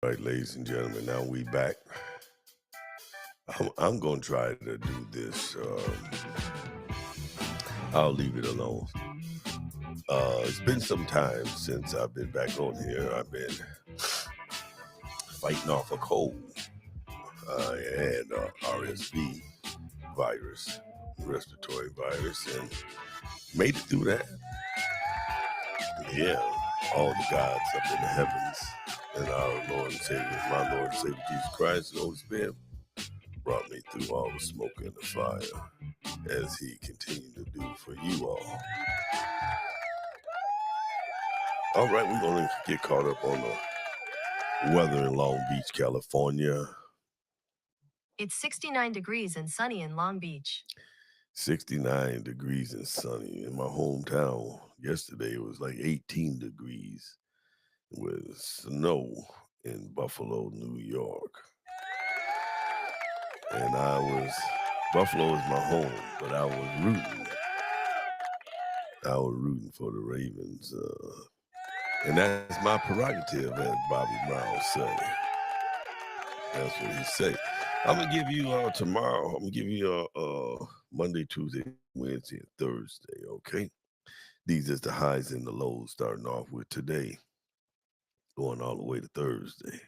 Right, ladies and gentlemen, now we back. I'm gonna try to do this. I'll leave it alone. It's been some time since I've been back on here. I've been fighting off a cold. I had RSV virus, respiratory virus, and made it through that. Yeah, all the gods up in the heavens and our Lord and Savior, my Lord and Savior Jesus Christ, and Holy Spirit brought me through all the smoke and the fire as he continued to do for you all. All right, we're going to get caught up on the weather in Long Beach, California. It's 69 degrees and sunny in Long Beach. 69 degrees and sunny in my hometown. Yesterday it was like 18 degrees with snow in Buffalo, New York. And Buffalo is my home, but I was rooting. I was rooting for the Ravens. And that's my prerogative, as Bobby Brown say. That's what he say. I'm gonna give you tomorrow. I'm gonna give you Monday, Tuesday, Wednesday, and Thursday. Okay. These is the highs and the lows, starting off with today, going all the way to Thursday.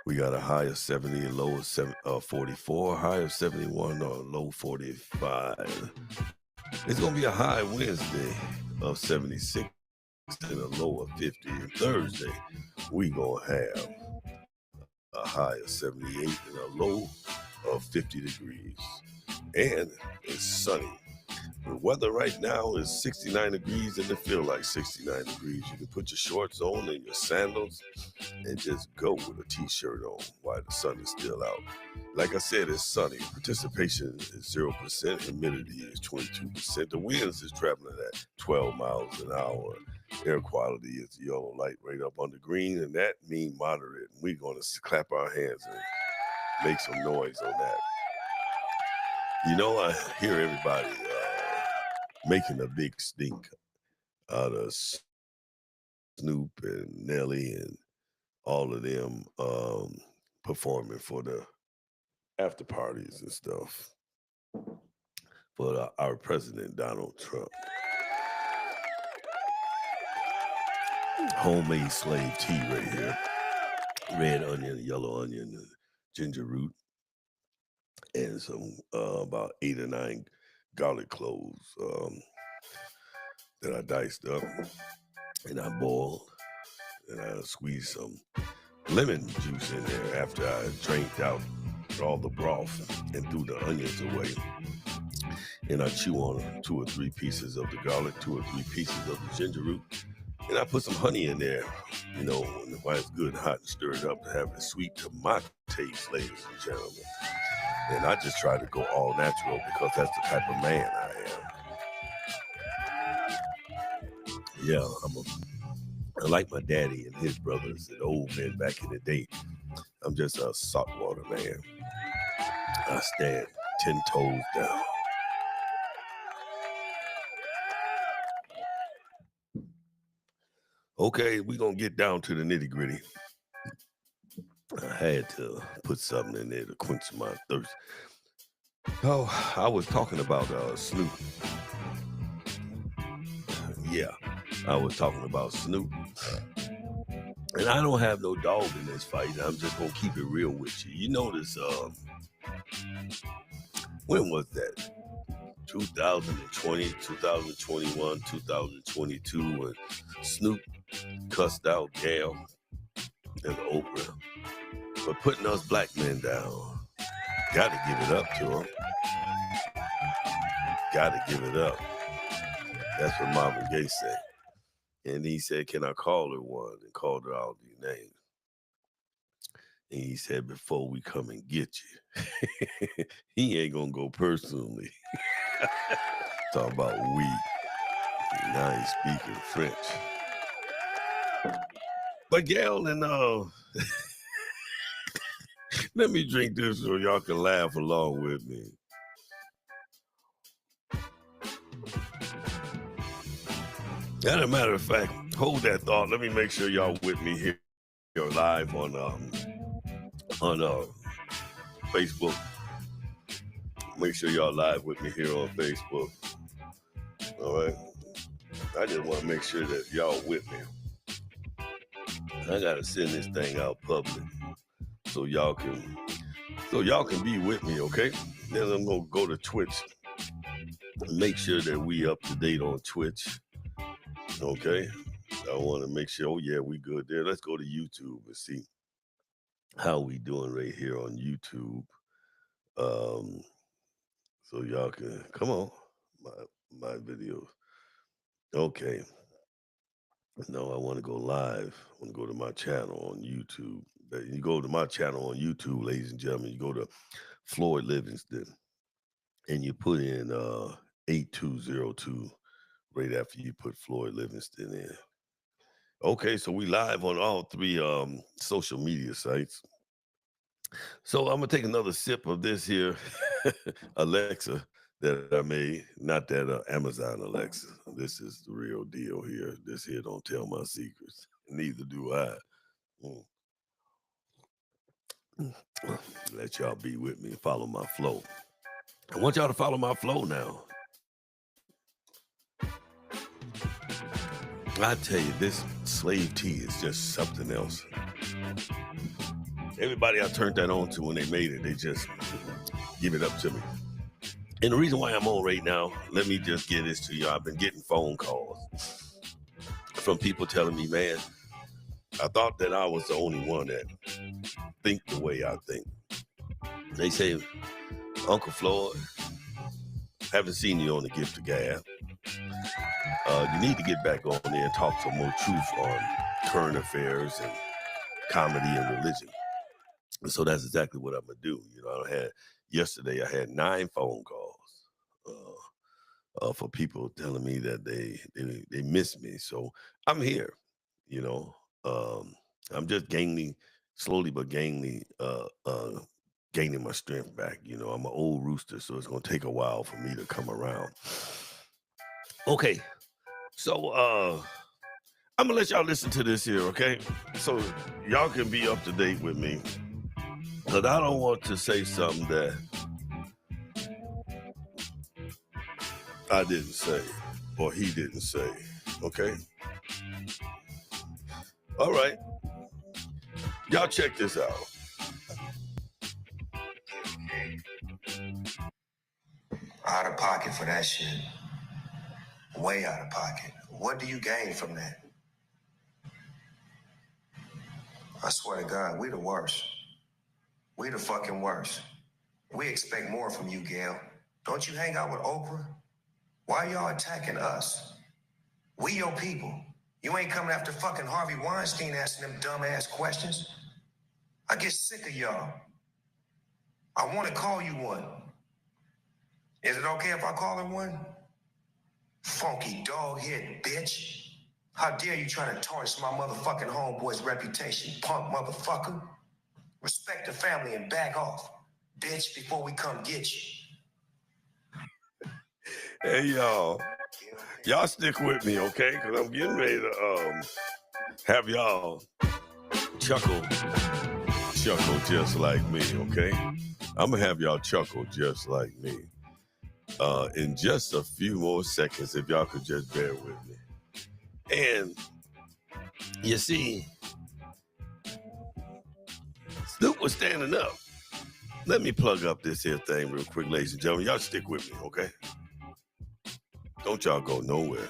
We got a high of 70, a low of 44, high of 71, or low 45. It's gonna be a high Wednesday of 76 and a low of 50. And Thursday, we gonna have a high of 78 and a low of 50 degrees. And it's sunny. The weather right now is 69 degrees and it feels like 69 degrees. You can put your shorts on and your sandals and just go with a t-shirt on while the sun is still out. Like I said, it's sunny. Participation is 0%. Humidity is 22%. The winds is traveling at 12 miles an hour. Air quality is yellow light right up on the green, and that means moderate. And we're going to clap our hands and make some noise on that. You know, I hear everybody making a big stink out of Snoop and Nelly and all of them performing for the after parties and stuff for our president, Donald Trump. Homemade slave tea right here. Red onion, yellow onion, ginger root, and some about 8 or 9 garlic cloves that I diced up and I boiled, and I squeezed some lemon juice in there after I drained out all the broth and threw the onions away. And I chew on 2 or 3 pieces of the garlic, 2 or 3 pieces of the ginger root, and I put some honey in there, you know, when it's good and hot and stir it up to have it sweet to my taste, ladies and gentlemen. And I just try to go all natural because that's the type of man I am. Yeah, I like my daddy and his brothers and old men back in the day. I'm just a saltwater man. I stand 10 toes down. Okay, we're going to get down to the nitty gritty. I had to put something in there to quench my thirst. Oh, I was talking about Snoop. Yeah, I was talking about Snoop. And I don't have no dog in this fight. I'm just going to keep it real with you. You notice, when was that? 2020, 2021, 2022, when Snoop cussed out Gail and Oprah for putting us black men down. Gotta give it up to him. Gotta give it up. That's what Marvin Gaye said. And he said, can I call her one? And called her all these names. And he said, before we come and get you, he ain't gonna go personally. Talk about we. Now he's speaking French. But Gail and let me drink this so y'all can laugh along with me. As a matter of fact, hold that thought. Let me make sure y'all with me here. are live on Facebook. Make sure y'all live with me here on Facebook. All right. I just want to make sure that y'all with me. I gotta send this thing out public so y'all can be with me, okay? Then I'm gonna go to Twitch and make sure that we up to date on Twitch. Okay. I want to make sure, oh yeah, we good there. Let's go to YouTube and see how we doing right here on YouTube. So y'all can come on my videos. Okay. No, I want to go live. I want to go to my channel on YouTube. You go to my channel on YouTube, ladies and gentlemen. You go to Floyd Livingston, and you put in 8202 right after you put Floyd Livingston in. Okay, so we live on all three social media sites. So I'm gonna take another sip of this here Alexa that I made, not that Amazon Alexa. This is the real deal here. This here don't tell my secrets. Neither do I. Let y'all be with me and follow my flow. I want y'all to follow my flow now. I tell you, this slave tea is just something else. Everybody I turned that on to when they made it, they just give it up to me. And the reason why I'm on right now, let me just get this to you. I've been getting phone calls from people telling me, man, I thought that I was the only one that think the way I think. They say, Uncle Floyd, haven't seen you on the Gift of Gab. You need to get back on there and talk some more truth on current affairs and comedy and religion. And so that's exactly what I'm gonna do. You know, yesterday I had 9 phone calls for people telling me that they miss me. So I'm here. You know, I'm just slowly but gaining my strength back. You know, I'm an old rooster, so it's gonna take a while for me to come around. Okay, so I'm gonna let y'all listen to this here, okay? So y'all can be up to date with me, but I don't want to say something that I didn't say or he didn't say, okay? All right, y'all check this out. Out of pocket for that shit. Way out of pocket. What do you gain from that? I swear to God, we the worst. We the fucking worst. We expect more from you, Gail. Don't you hang out with Oprah? Why y'all attacking us? We your people. You ain't coming after fucking Harvey Weinstein asking them dumbass questions. I get sick of y'all. I want to call you one. Is it okay if I call her one? Funky dog head bitch. How dare you try to tarnish my motherfucking homeboy's reputation, punk motherfucker? Respect the family and back off, bitch, before we come get you. Hey, y'all stick with me, okay? Because I'm getting ready to have y'all chuckle just like me, okay? I'm going to have y'all chuckle just like me. In just a few more seconds, if y'all could just bear with me. And you see, Snoop was standing up. Let me plug up this here thing real quick, ladies and gentlemen. Y'all stick with me, okay? Don't y'all go nowhere.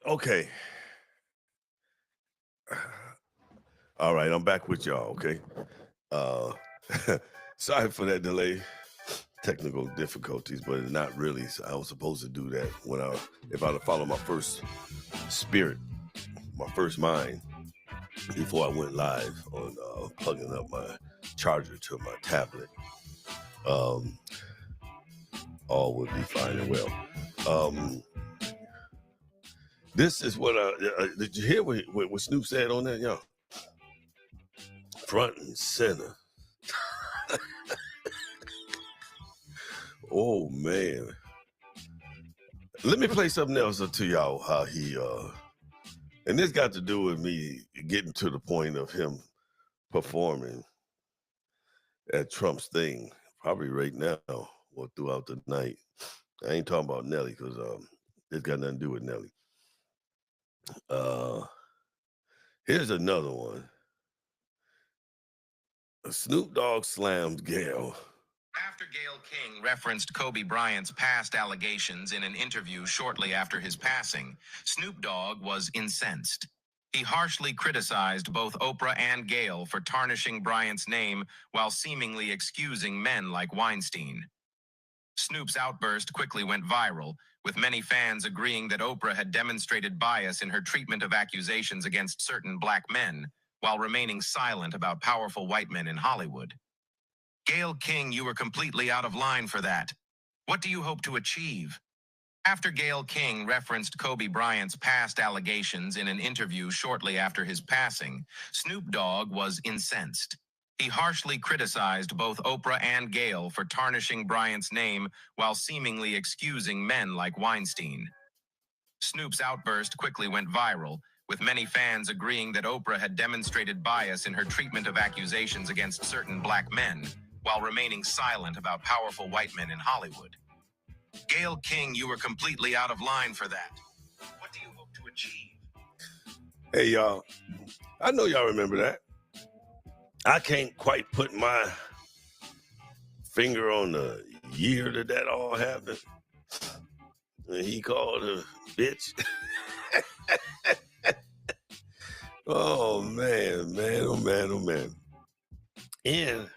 Okay. All right, I'm back with y'all, okay? Sorry for that delay. Technical difficulties, but not really. So I was supposed to do that if I'd have followed my first spirit, my first mind, before I went live on plugging up charger to my tablet. All would be fine and well. This is what did you hear what Snoop said on that, y'all? Front and center. Oh man. Let me play something else to y'all, how he and this got to do with me getting to the point of him performing at Trump's thing, probably right now or throughout the night. I ain't talking about Nelly because it's got nothing to do with Nelly. Here's another one. Snoop Dogg slams Gayle. After Gayle King referenced Kobe Bryant's past allegations in an interview shortly after his passing, Snoop Dogg was incensed. He harshly criticized both Oprah and Gayle for tarnishing Bryant's name while seemingly excusing men like Weinstein. Snoop's outburst quickly went viral, with many fans agreeing that Oprah had demonstrated bias in her treatment of accusations against certain black men, while remaining silent about powerful white men in Hollywood. Gayle King, you were completely out of line for that. What do you hope to achieve? After Gayle King referenced Kobe Bryant's past allegations in an interview shortly after his passing, Snoop Dogg was incensed. He harshly criticized both Oprah and Gayle for tarnishing Bryant's name while seemingly excusing men like Weinstein. Snoop's outburst quickly went viral, with many fans agreeing that Oprah had demonstrated bias in her treatment of accusations against certain black men, while remaining silent about powerful white men in Hollywood. Gayle King, you were completely out of line for that. What do you hope to achieve? Hey, y'all. I know y'all remember that. I can't quite put my finger on the year that all happened. And he called her bitch. Oh, man. Oh, man. And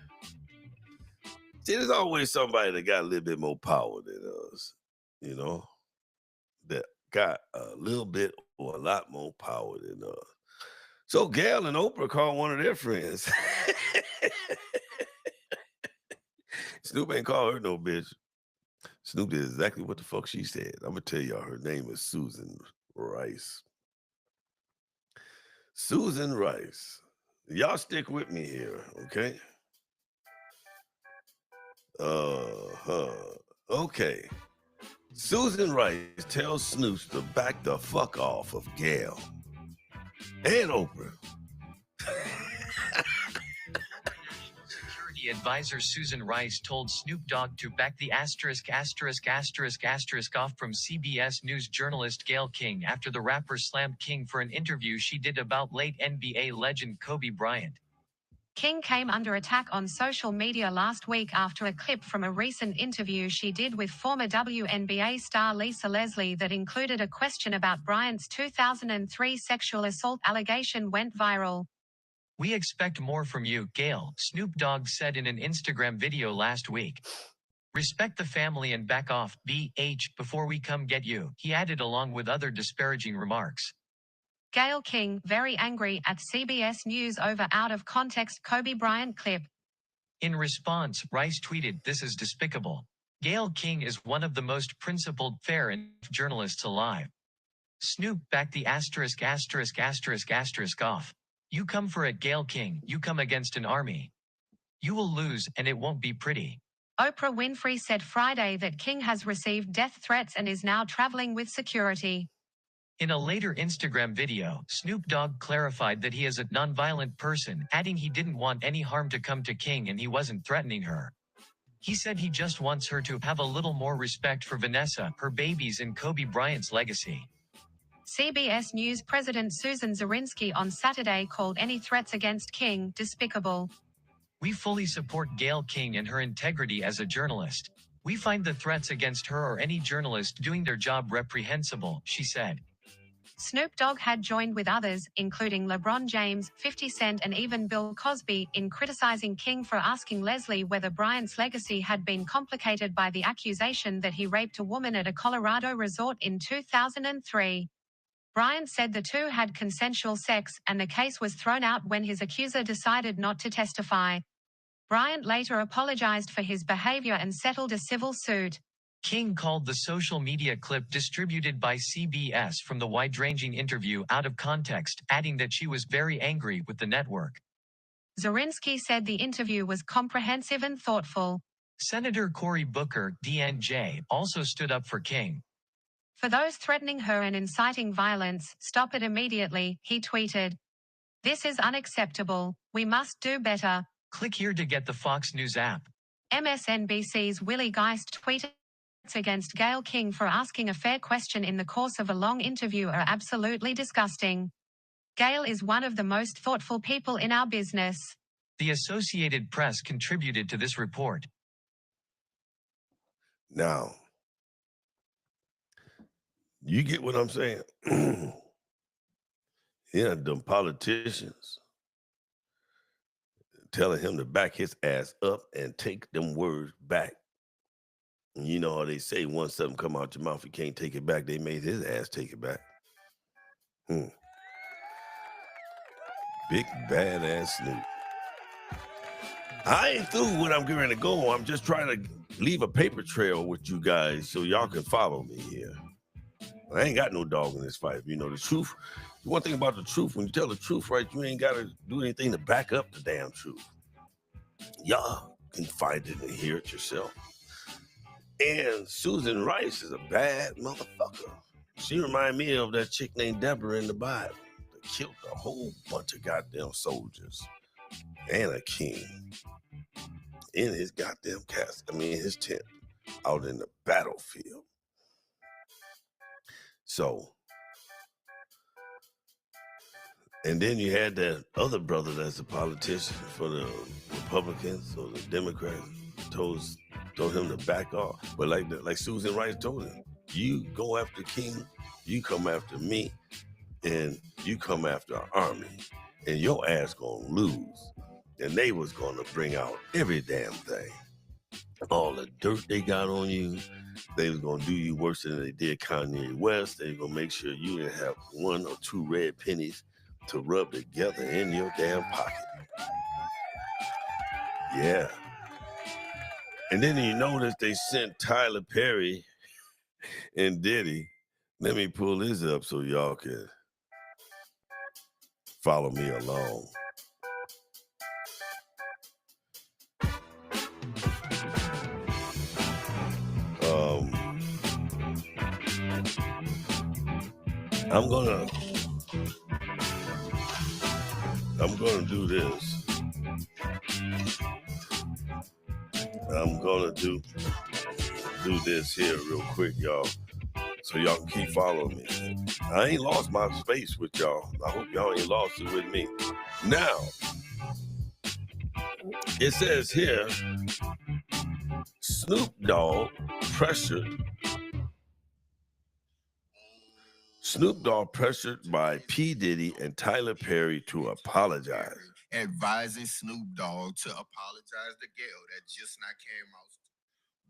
see, there's always somebody that got a little bit more power than us, you know, that got a little bit or a lot more power than us. So Gayle and Oprah called one of their friends. Snoop ain't called her no bitch. Snoop did exactly what the fuck she said. I'm going to tell y'all her name is Susan Rice. Susan Rice. Y'all stick with me here, okay? Okay. Susan Rice tells Snoop to back the fuck off of Gayle and Oprah. Security advisor Susan Rice told Snoop Dogg to back the off from CBS News journalist Gayle King after the rapper slammed King for an interview she did about late NBA legend Kobe Bryant. King came under attack on social media last week after a clip from a recent interview she did with former WNBA star Lisa Leslie that included a question about Bryant's 2003 sexual assault allegation went viral. "We expect more from you, Gayle," Snoop Dogg said in an Instagram video last week. "Respect the family and back off, BH, before we come get you," he added along with other disparaging remarks. Gayle King, very angry at CBS News over out-of-context Kobe Bryant clip. In response, Rice tweeted, "This is despicable. Gayle King is one of the most principled, fair and journalists alive." Snoop backed the off. "You come for it, Gayle King, you come against an army. You will lose, and it won't be pretty." Oprah Winfrey said Friday that King has received death threats and is now traveling with security. In a later Instagram video, Snoop Dogg clarified that he is a nonviolent person, adding he didn't want any harm to come to King and he wasn't threatening her. He said he just wants her to have a little more respect for Vanessa, her babies, and Kobe Bryant's legacy. CBS News President Susan Zirinsky on Saturday called any threats against King despicable. "We fully support Gayle King and her integrity as a journalist. We find the threats against her or any journalist doing their job reprehensible," she said. Snoop Dogg had joined with others, including LeBron James, 50 Cent and even Bill Cosby, in criticizing King for asking Leslie whether Bryant's legacy had been complicated by the accusation that he raped a woman at a Colorado resort in 2003. Bryant said the two had consensual sex, and the case was thrown out when his accuser decided not to testify. Bryant later apologized for his behavior and settled a civil suit. King called the social media clip distributed by CBS from the wide-ranging interview out of context, adding that she was very angry with the network. Zorinsky said the interview was comprehensive and thoughtful. Senator Cory Booker, DNJ, also stood up for King. For those threatening her and inciting violence, stop it immediately, he tweeted. This is unacceptable. We must do better. Click here to get the Fox News app. MSNBC's Willie Geist tweeted against Gayle King for asking a fair question in the course of a long interview are absolutely disgusting. Gayle is one of the most thoughtful people in our business. The Associated Press contributed to this report. Now, you get what I'm saying? Yeah, them politicians telling him to back his ass up and take them words back. And you know how they say once something come out your mouth, you can't take it back. They made his ass take it back. Big badass Snoop. I ain't through what I'm getting to go. I'm just trying to leave a paper trail with you guys so y'all can follow me here. I ain't got no dog in this fight. You know, the truth, one thing about the truth, when you tell the truth, right, you ain't got to do anything to back up the damn truth. Y'all can find it and hear it yourself. And Susan Rice is a bad motherfucker. She remind me of that chick named Deborah in the Bible that killed a whole bunch of goddamn soldiers and a king in his goddamn his tent out in the battlefield. So, and then you had that other brother that's a politician for the Republicans or the Democrats told him to back off. But like Susan Rice told him, you go after King, you come after me, and you come after our army, and your ass gonna lose. And they was gonna bring out every damn thing. All the dirt they got on you, they was gonna do you worse than they did Kanye West. They gonna make sure you didn't have 1 or 2 red pennies to rub together in your damn pocket. Yeah. And then you notice they sent Tyler Perry and Diddy. Let me pull this up so y'all can follow me along. I'm gonna do this. I'm gonna do this here real quick, y'all, so y'all can keep following me. I ain't lost my space with y'all. I hope y'all ain't lost it with me. Now, it says here, Snoop Dogg pressured by P. Diddy and Tyler Perry to apologize. Advising Snoop Dogg to apologize to Gayle. That just not came out.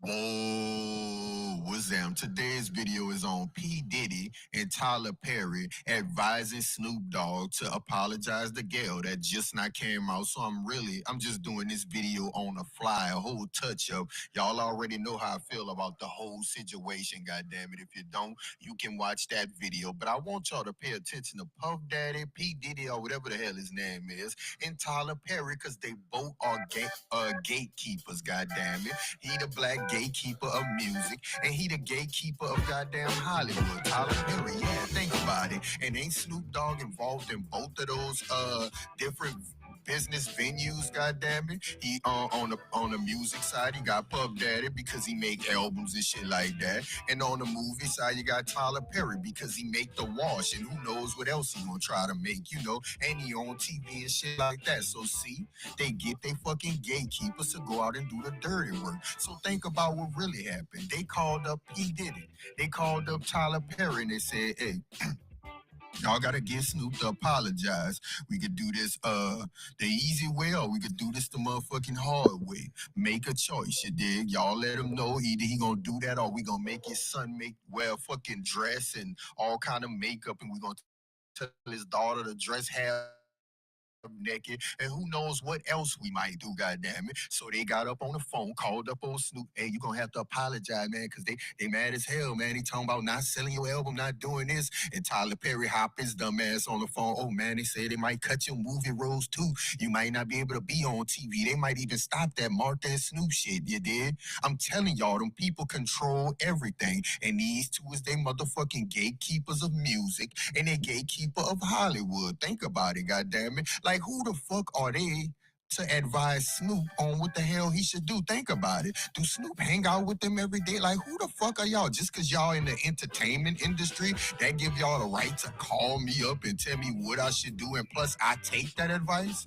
Whoa, what's them? Today's video is on P. Diddy and Tyler Perry advising Snoop Dogg to apologize to Gayle. That just not came out. So I'm just doing this video on the fly, a whole touch-up. Y'all already know how I feel about the whole situation, goddammit. If you don't, you can watch that video. But I want y'all to pay attention to Puff Daddy, P. Diddy, or whatever the hell his name is, and Tyler Perry, because they both are gatekeepers, goddammit. He the black gatekeeper of music, and he the gatekeeper of goddamn Hollywood. Tyler Perry, yeah, think about it. And ain't Snoop Dogg involved in both of those different business venues, goddammit? He on the music side, he got Puff Daddy because he make albums and shit like that. And on the movie side, you got Tyler Perry because he make The Wash, and who knows what else he gonna try to make, and he on TV and shit like that. So see, they get they fucking gatekeepers to go out and do the dirty work. So think about what really happened. They called up P. Diddy. They called up Tyler Perry, and they said, hey, y'all gotta get Snoop to apologize. We could do this the easy way, or we could do this the motherfucking hard way. Make a choice, you dig? Y'all let him know either he gonna do that, or we gonna make his son wear a fucking dress and all kind of makeup, and we gonna tell his daughter to dress hair naked, and who knows what else we might do, goddamn it. So they got up on the phone, called up old Snoop. Hey, you gonna have to apologize, man, because they mad as hell, man. He talking about not selling your album, not doing this. And Tyler Perry hop his dumb ass on the phone. Oh man, they say they might cut your movie roles too. You might not be able to be on TV. They might even stop that Martha and Snoop shit, you did? I'm telling y'all, them people control everything. And these two is they motherfucking gatekeepers of music and they gatekeeper of Hollywood. Think about it, goddammit. Like, who the fuck are they to advise Snoop on what the hell he should do? Think about it. Do Snoop hang out with them every day? Like, who the fuck are y'all? Just because y'all in the entertainment industry, that give y'all the right to call me up and tell me what I should do, and plus I take that advice?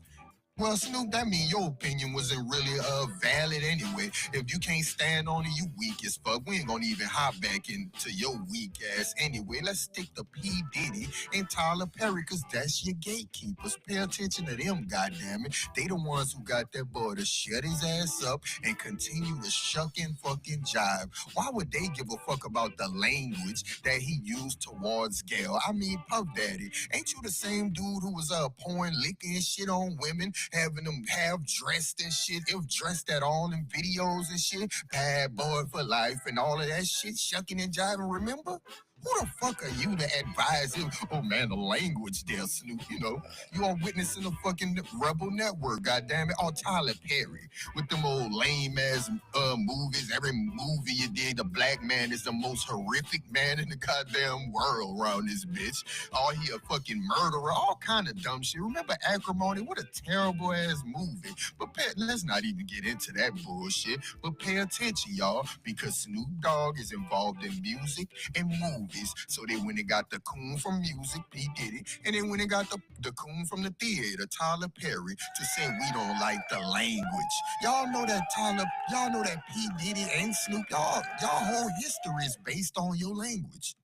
Well, Snoop, that mean your opinion wasn't really valid anyway. If you can't stand on it, you weak as fuck. We ain't gonna even hop back into your weak ass anyway. Let's stick to P. Diddy and Tyler Perry, because that's your gatekeepers. Pay attention to them, goddammit. They the ones who got that boy to shut his ass up and continue to shuck and fucking jive. Why would they give a fuck about the language that he used towards Gayle? I mean, Puff Daddy, ain't you the same dude who was pouring liquor and shit on women, having them half dressed and shit, if dressed at all in videos and shit, bad boy for life and all of that shit, shucking and jiving, remember? Who the fuck are you to advise him? Oh man, the language there, Snoop, you know. You are witnessing the fucking Rebel Network, goddammit. Or Tyler Perry with them old lame ass movies. Every movie you did, the black man is the most horrific man in the goddamn world around this bitch. Oh, he a fucking murderer, all kind of dumb shit. Remember Acrimony? What a terrible ass movie. But let's not even get into that bullshit. But pay attention, y'all, because Snoop Dogg is involved in music and movies. So they went and got the coon from music, P. Diddy, and then when they got the coon from the theater, Tyler Perry, to say we don't like the language. Y'all know that y'all know that P. Diddy and Snoop, y'all whole history is based on your language.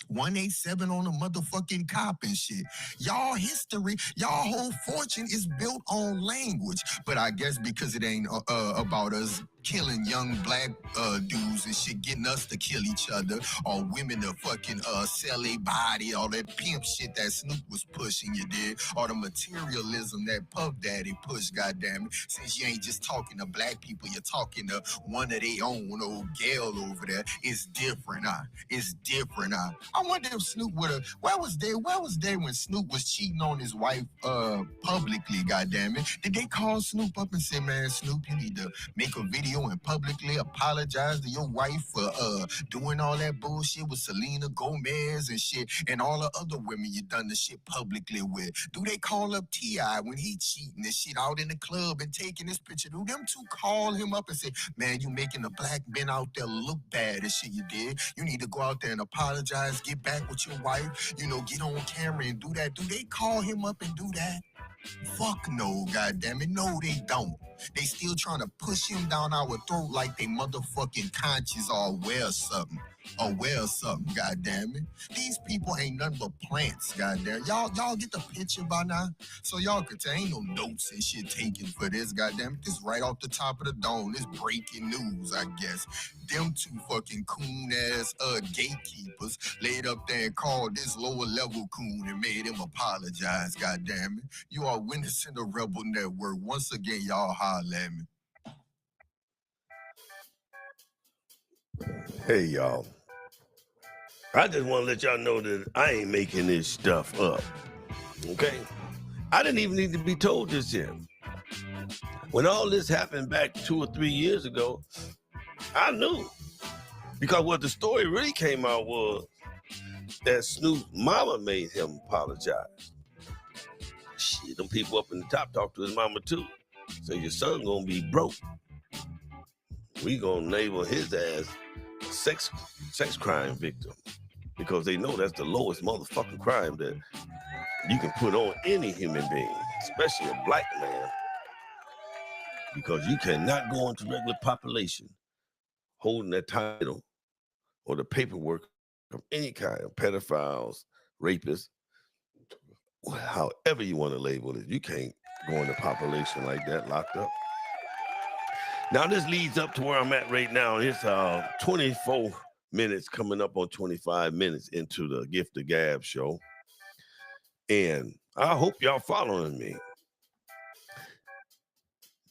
187 on a motherfucking cop and shit. Y'all history, y'all whole fortune is built on language. But I guess because it ain't about us killing young black dudes and shit, getting us to kill each other, or women to fucking sell a body, all that pimp shit that Snoop was pushing, you did, or the materialism that Puff Daddy pushed, goddammit. Since you ain't just talking to black people, you're talking to one of their own, old Gayle over there. It's different, It's different, I wonder if Snoop would have, where was they when Snoop was cheating on his wife publicly, goddammit? Did they call Snoop up and say, man, Snoop, you need to make a video and publicly apologize to your wife for doing all that bullshit with Selena Gomez and shit, and all the other women you done the shit publicly with? Do they call up T.I. when he cheating and shit out in the club and taking this picture? Do them two call him up and say, man, you making the black men out there look bad and shit you did? You need to go out there and apologize, get back with your wife, you know, get on camera and do that. Do they call him up and do that? Fuck no, goddammit. No, they don't. They still trying to push him down our throat like they motherfucking conscious or aware of something. Goddammit. These people ain't nothing but plants, goddamn. Y'all get the picture by now? So y'all could tell ain't no notes and shit taken for this, goddammit. This right off the top of the dome. This breaking news, I guess. Them two fucking coon-ass gatekeepers laid up there and called this lower-level coon and made him apologize, goddammit. You are witnessing the Rebel Network. Once again, y'all holler at me. Hey, y'all. I just want to let y'all know that I ain't making this stuff up, okay? I didn't even need to be told this yet. When all this happened back 2 or 3 years ago, I knew. Because what the story really came out was that Snoop's mama made him apologize. Shit, them people up in the top talked to his mama too. So your son gonna be broke. We gonna label his ass sex crime victim, because they know that's the lowest motherfucking crime that you can put on any human being, especially a black man, because you cannot go into regular population holding that title or the paperwork of any kind of pedophiles, rapists, however you want to label it. You can't go into population like that locked up. Now, this leads up to where I'm at right now. It's 24 minutes coming up on 25 minutes into the Gift of Gab show. And I hope y'all following me.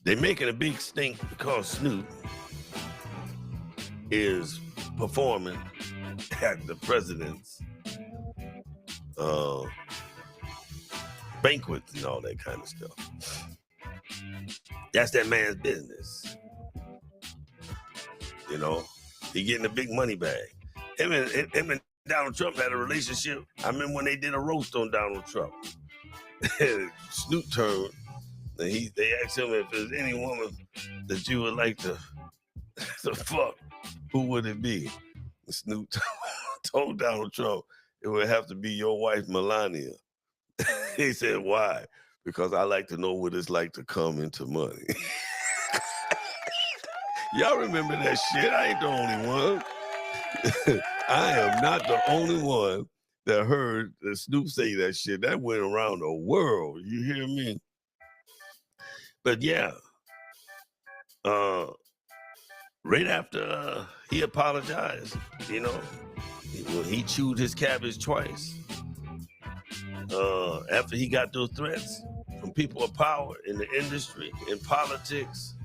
They making a big stink because Snoop is performing at the president's banquets and all that kind of stuff. That's that man's business. You know, he getting a big money bag. Him and Donald Trump had a relationship. I remember when they did a roast on Donald Trump. Snoop turned, and they asked him if there's any woman that you would like to fuck, who would it be? And Snoop told Donald Trump it would have to be your wife, Melania. He said, why? Because I like to know what it's like to come into money. Y'all remember that shit? I ain't the only one. I am not the only one that heard Snoop say that shit. That went around the world. You hear me? But yeah, right after he apologized, you know, when he chewed his cabbage twice, after he got those threats from people of power in the industry, in politics,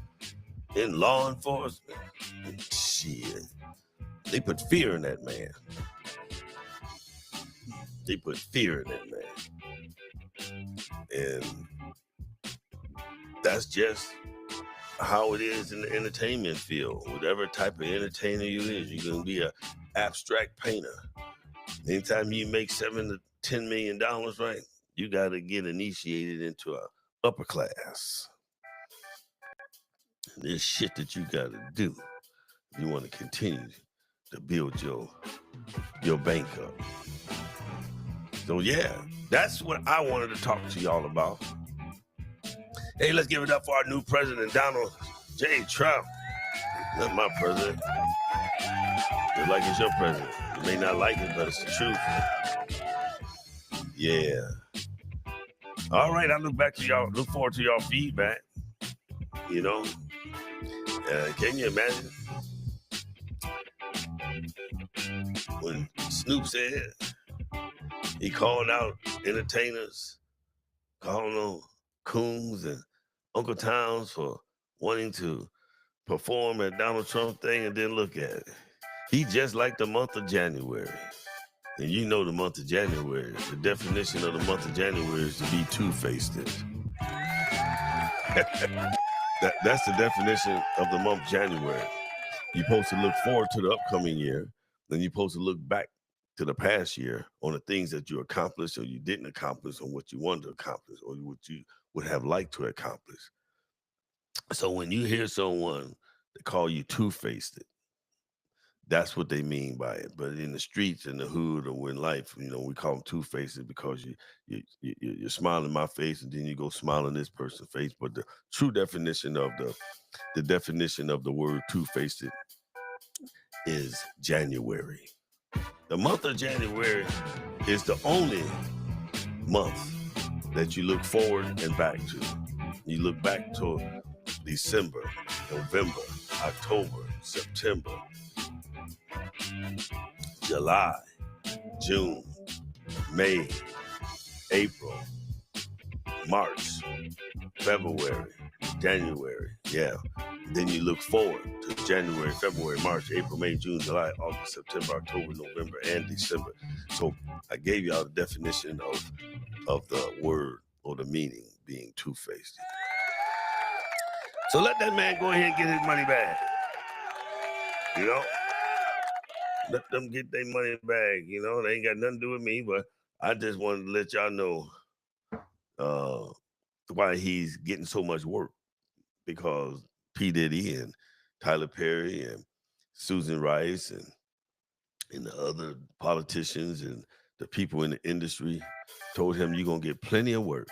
in law enforcement, shit, they put fear in that man. They put fear in that man. And that's just how it is in the entertainment field. Whatever type of entertainer you is, you're gonna be an abstract painter. Anytime you make $7 to $10 million, right, you gotta get initiated into a upper class. There's shit that you gotta do if you want to continue to build your bank up. So yeah, that's what I wanted to talk to y'all about. Hey, let's give it up for our new president, Donald J. Trump. Not my president. Just like it's your president. You may not like it, but it's the truth. Yeah. All right, I look forward to y'all feedback. You know, can you imagine when Snoop said he called out entertainers, calling them coons and Uncle Towns for wanting to perform at Donald Trump thing, and then look at it. He just like the month of January. And you know the month of January, the definition of the month of January is to be two-faced. That's the definition of the month January. You're supposed to look forward to the upcoming year, then you're supposed to look back to the past year on the things that you accomplished or you didn't accomplish, or what you wanted to accomplish, or what you would have liked to accomplish. So when you hear someone that call you two-faced, that's what they mean by it. But in the streets, in the hood, or in life, you know, we call them two-faced because you're smiling in my face and then you go smile in this person's face. But the true definition of the definition of the word two-faced is January. The month of January is the only month that you look forward and back to. You look back to December, November, October, September, July, June, May, April, March, February, January. Yeah. Then you look forward to January, February, March, April, May, June, July, August, September, October, November, and December. So I gave y'all the definition of the word or the meaning being two-faced. So let that man go ahead and get his money back. You know? Let them get their money back. You know, they ain't got nothing to do with me, but I just wanted to let y'all know why he's getting so much work. Because P. Diddy and Tyler Perry and Susan Rice and the other politicians and the people in the industry told him you're going to get plenty of work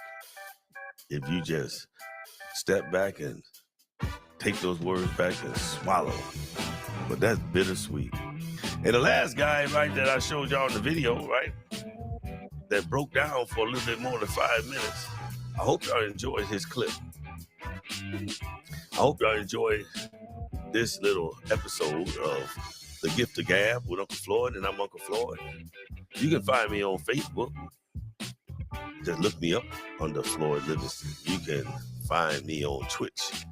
if you just step back and take those words back and swallow. But that's bittersweet. And the last guy, right, that I showed y'all in the video, right, that broke down for a little bit more than 5 minutes, I hope y'all enjoyed his clip. I hope y'all enjoyed this little episode of The Gift of Gab with Uncle Floyd, and I'm Uncle Floyd. You can find me on Facebook. just look me up under Floyd Livingston. You can find me on Twitch,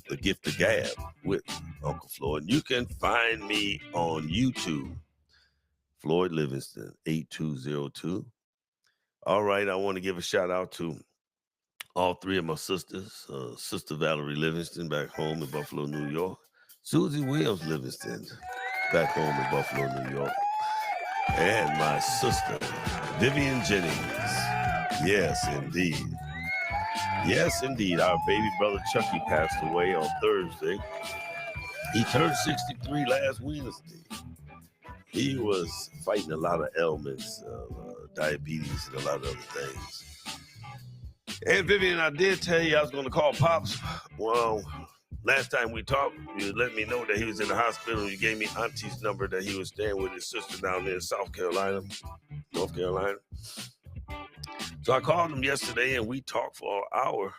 The Gift of Gab with Uncle Floyd. You can find me on YouTube, Floyd Livingston 8202. All right, I want to give a shout out to all three of my sisters. Sister Valerie Livingston back home in Buffalo, New York. Susie Williams Livingston back home in Buffalo, New York. And my sister, Vivian Jennings. Yes, indeed. Yes, indeed. Our baby brother Chucky passed away on Thursday. He turned 63 last Wednesday. He was fighting a lot of ailments, diabetes and a lot of other things. And Vivian, I did tell you I was going to call Pops. Well, last time we talked, you let me know that he was in the hospital. You gave me Auntie's number that he was staying with his sister down there in North Carolina. So I called him yesterday and we talked for an hour,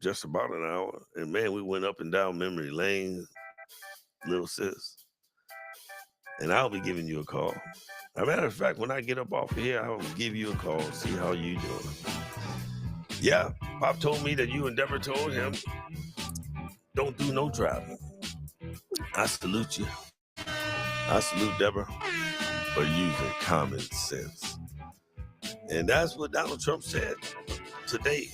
just about an hour. And man, we went up and down memory lane, little sis. And I'll be giving you a call. As a matter of fact, when I get up off of here, I will give you a call, see how you doing. Yeah, Pop told me that you and Deborah told him, don't do no traveling. I salute you. I salute Deborah for using common sense. And that's what Donald Trump said today.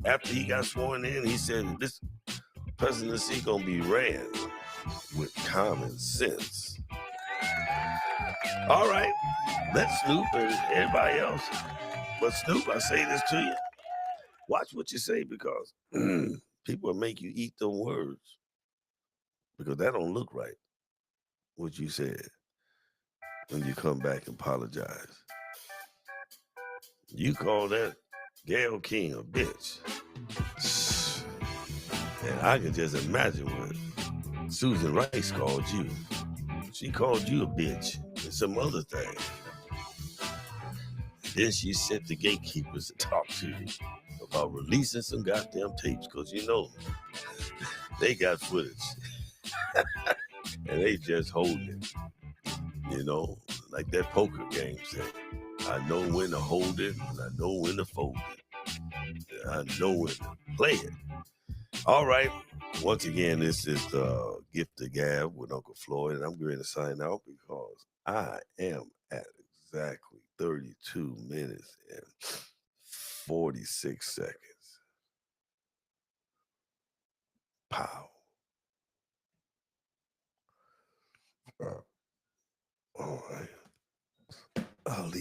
After he got sworn in, he said this presidency gonna be ran with common sense. All right, let Snoop and everybody else. But Snoop, I say this to you. Watch what you say because people will make you eat them words because that don't look right, what you said when you come back and apologize. You call that Gayle King a bitch. And I can just imagine what Susan Rice called you. She called you a bitch and some other thing. Then she sent the gatekeepers to talk to you about releasing some goddamn tapes because you know they got footage and they just hold it. You know, like that poker game said, I know when to hold it and I know when to fold it. I know when to play it. All right. Once again, this is the Gift of Gab with Uncle Floyd, and I'm going to sign out because I am at exactly 32 minutes and 46 seconds. Pow. All right. I'll leave.